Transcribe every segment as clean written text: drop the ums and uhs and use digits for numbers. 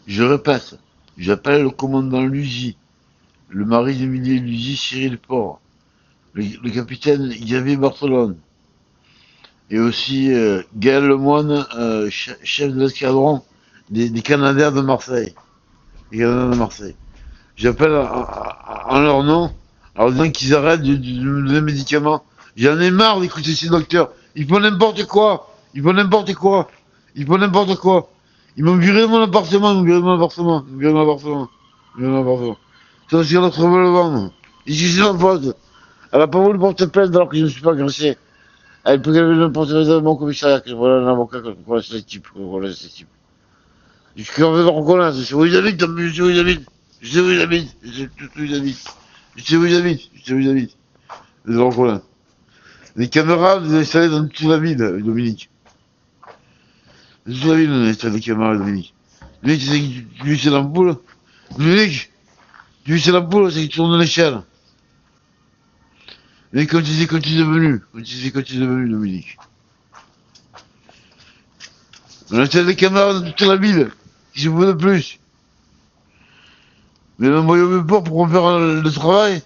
Je répète, j'appelle le commandant Lugy, le mari d'Emilie Lugy, Cyril Port, le capitaine Xavier Barthelone, et aussi Gaël Lemoine, chef de l'escadron des Canadiens de Marseille. Les Canadiens de Marseille. J'appelle en leur nom, en leur disant qu'ils arrêtent de me donner des médicaments. J'en ai marre d'écouter ces docteurs. Ils font n'importe quoi. Ils font n'importe quoi. Ils font n'importe quoi. Ils m'ont viré de mon appartement. Ils m'ont viré de mon appartement. Ils m'ont viré de mon appartement. Ils m'ont viré de mon appartement. C'est parce qu'il y a notre relevant. Et c'est ma faute. Elle a pas voulu porter plainte alors que je ne suis pas agressé. Elle peut qu'elle veut porter plainte à mon commissariat, que je vois un avocat, que je connaisse ce type, que je connaisse ce type. Je suis en train de reconnaître. Je sais où ils habitent, je sais où ils habitent. Je sais où ils habitent. Je sais tout où ils habitent. Je sais où ils habitent. Je sais où ils habitent. Je les reconnaître. Les caméras, vous les installées dans toute la ville, Dominique. Dans toute la ville, on a installé les caméras, Dominique. Dominique, tu sais que tu sais l'ampoule. Dominique, tu sais l'ampoule, c'est que tu tournes l'échelle. Mais quand tu sais quand tu es devenu, Dominique. On a installé les caméras dans toute la ville. Qu'est-ce que vous voulez de plus? Mais l'envoyer au port pour faire le travail.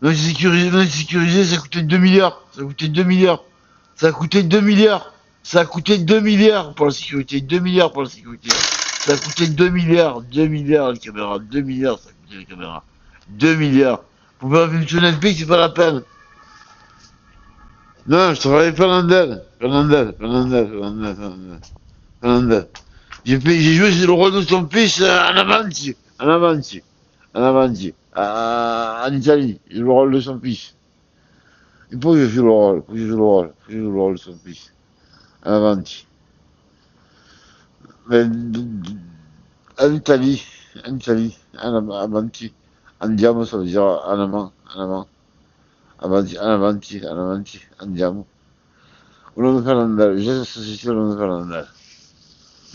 Non, sécurisé, ça a coûté 2 milliards. Ça a coûté 2 milliards. Ça a coûté 2 milliards. Ça a coûté 2 milliards pour la sécurité. 2 milliards pour la sécurité. Ça a coûté 2 milliards. 2 milliards les caméras. 2 milliards ça a coûté les caméras. 2 milliards. Pour faire fonctionner le pays, c'est pas la peine. Non, je travaillais Fernandel. Fernandel. J'ai joué le rôle de son fils en avanti. En avanti. En avanti. En Italie. J'ai le rôle de son fils. Il faut que je joue le rôle. Faut que je joue le rôle. Faut que je joue le rôle de son fils. En avanti. Mais en Italie. En Italie. En avanti. Andiamo, ça veut dire en avant. En avant. Avanti, en avanti. En avanti. Andiamo. Au nom de Fernandel. J'ai cette société au nom de Fernandel.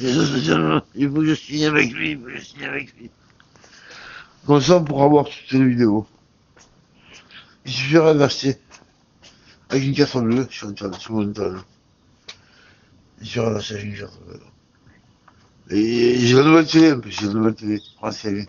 J'ai cette société au nom. Il faut que je signe avec lui. Il faut que je signe avec lui. Comme ça, on pourra voir toutes les vidéos. Il suffira d'acheter avec une carte bleue sur mon internet. Il suffira d'acheter avec une carte bleue. Et j'ai la nouvelle télé, j'ai la nouvelle télé, française.